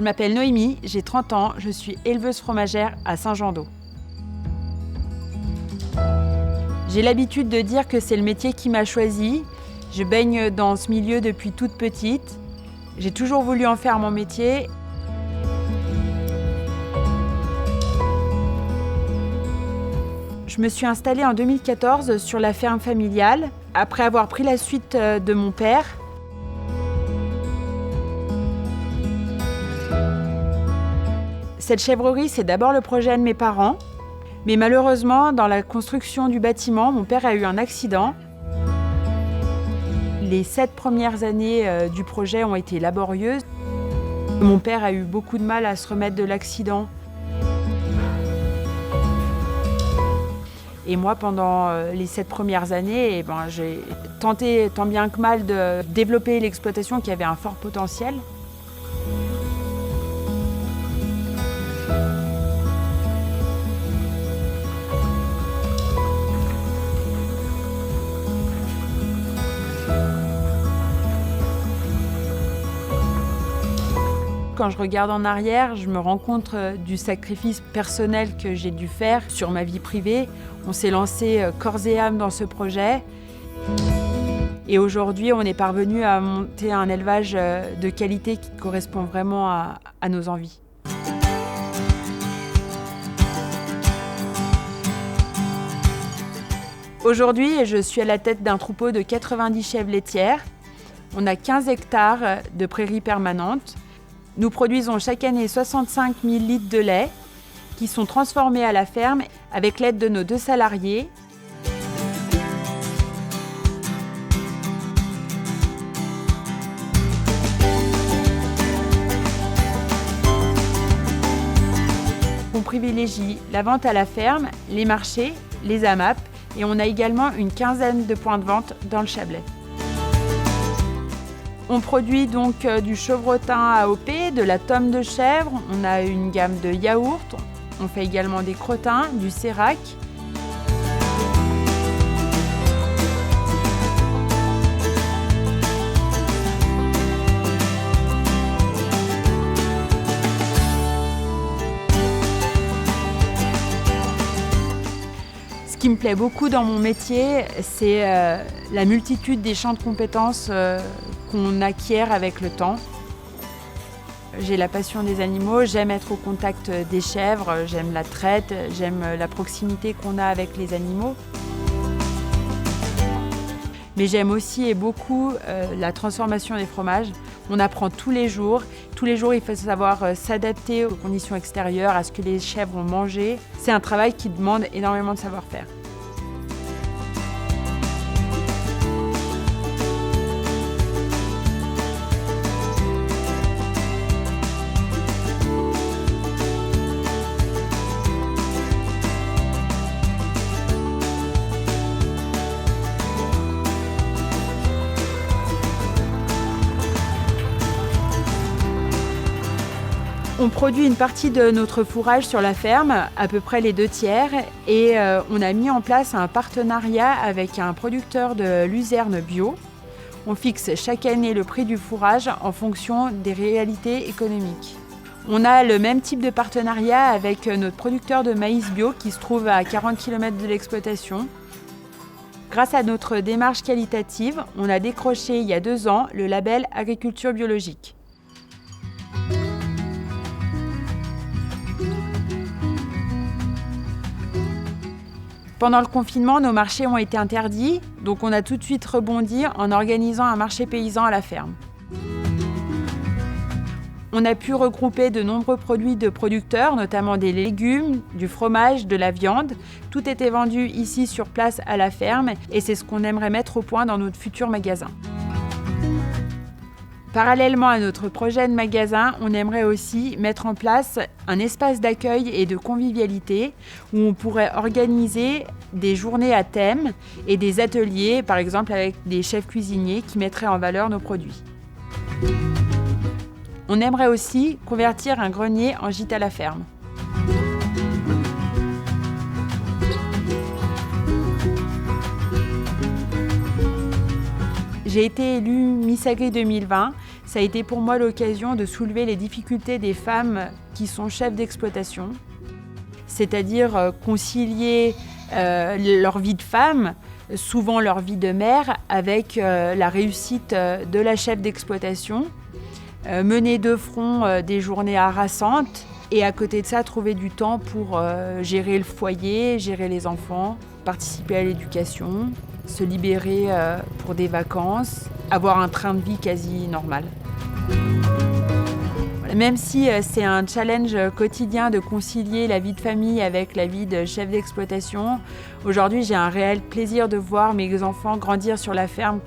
Je m'appelle Noémie, j'ai 30 ans, je suis éleveuse fromagère à Saint-Jean-d'Eau. J'ai l'habitude de dire que c'est le métier qui m'a choisie. Je baigne dans ce milieu depuis toute petite. J'ai toujours voulu en faire mon métier. Je me suis installée en 2014 sur la ferme familiale, après avoir pris la suite de mon père. Cette chèvrerie, c'est d'abord le projet de mes parents. Mais malheureusement, dans la construction du bâtiment, mon père a eu un accident. Les 7 premières années du projet ont été laborieuses. Mon père a eu beaucoup de mal à se remettre de l'accident. Et moi, pendant les 7 premières années, j'ai tenté tant bien que mal de développer l'exploitation qui avait un fort potentiel. Quand je regarde en arrière, je me rends compte du sacrifice personnel que j'ai dû faire sur ma vie privée. On s'est lancé corps et âme dans ce projet. Et aujourd'hui, on est parvenu à monter un élevage de qualité qui correspond vraiment à nos envies. Aujourd'hui, je suis à la tête d'un troupeau de 90 chèvres laitières. On a 15 hectares de prairies permanentes. Nous produisons chaque année 65 000 litres de lait qui sont transformés à la ferme avec l'aide de nos 2 salariés. On privilégie la vente à la ferme, les marchés, les AMAP et on a également une quinzaine de points de vente dans le Chablais. On produit donc du chevreautin AOP, de la tome de chèvre, on a une gamme de yaourts, on fait également des crottins, du sérac. Ce qui me plaît beaucoup dans mon métier, c'est la multitude des champs de compétences qu'on acquiert avec le temps. J'ai la passion des animaux, j'aime être au contact des chèvres, j'aime la traite, j'aime la proximité qu'on a avec les animaux. Mais j'aime aussi et beaucoup la transformation des fromages. On apprend tous les jours. Tous les jours, il faut savoir s'adapter aux conditions extérieures, à ce que les chèvres ont mangé. C'est un travail qui demande énormément de savoir-faire. On produit une partie de notre fourrage sur la ferme, à peu près les 2 tiers, et on a mis en place un partenariat avec un producteur de luzerne bio. On fixe chaque année le prix du fourrage en fonction des réalités économiques. On a le même type de partenariat avec notre producteur de maïs bio qui se trouve à 40 km de l'exploitation. Grâce à notre démarche qualitative, on a décroché il y a 2 ans le label Agriculture biologique. Pendant le confinement, nos marchés ont été interdits, donc on a tout de suite rebondi en organisant un marché paysan à la ferme. On a pu regrouper de nombreux produits de producteurs, notamment des légumes, du fromage, de la viande. Tout était vendu ici sur place à la ferme et c'est ce qu'on aimerait mettre au point dans notre futur magasin. Parallèlement à notre projet de magasin, on aimerait aussi mettre en place un espace d'accueil et de convivialité où on pourrait organiser des journées à thème et des ateliers, par exemple avec des chefs cuisiniers qui mettraient en valeur nos produits. On aimerait aussi convertir un grenier en gîte à la ferme. J'ai été élue Miss Agri 2020. Ça a été pour moi l'occasion de soulever les difficultés des femmes qui sont chefs d'exploitation, c'est-à-dire concilier leur vie de femme, souvent leur vie de mère, avec la réussite de la chef d'exploitation, mener de front des journées harassantes et à côté de ça, trouver du temps pour gérer le foyer, gérer les enfants, participer à l'éducation, se libérer pour des vacances, avoir un train de vie quasi normal. Même si c'est un challenge quotidien de concilier la vie de famille avec la vie de chef d'exploitation, aujourd'hui j'ai un réel plaisir de voir mes enfants grandir sur la ferme